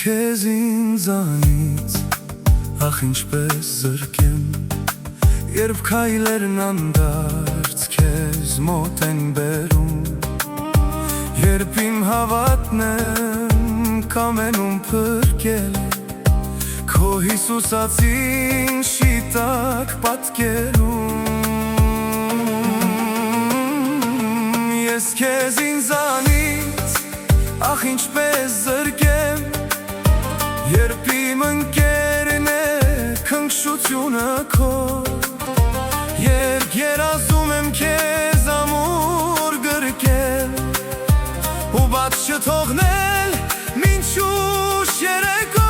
քեզ ինձանից, ախ ինչպես զրկեմ, երբ քայլերն անդարձ քեզ մոտ են բերում, երբ իմ հավատն եմ կամենում փրկել, քո Հիսուսացին շիտակ պատկերում, ես քեզ ինձանից, ախ ինչպես զրկեմ, երբ իմ ընկերն է քնքշությունը քո, երբ երազում եմ քեզ ամուր գրկել ու բաց չթողնել մինչ ուշ երեկո,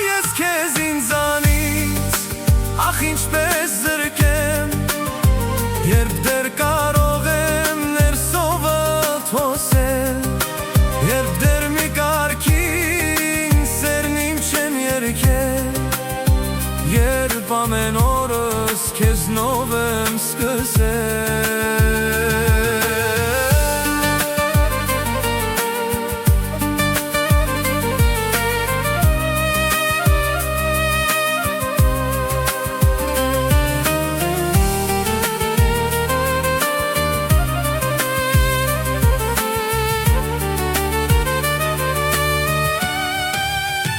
ես քեզ ինձանից, ախ ինչպես զրկեմ, երբ դեռ կարող եմ ներսովդ հոսել, երբ դեռ մի կարգին սերն իմ չեմ երգել, երբ ամեն օրս քեզնով եմ սկսել,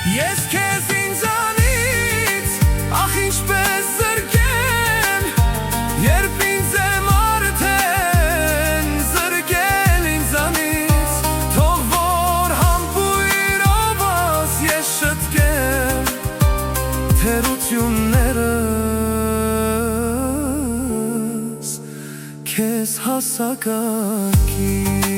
ես քեզ ինձանից, ախ ինչպես զրկեմ, երբ ինձ եմ արդեն զրկել ինձանից, թող որ համբույրովս ես շտկեմ թերություններս քեզ հասակակի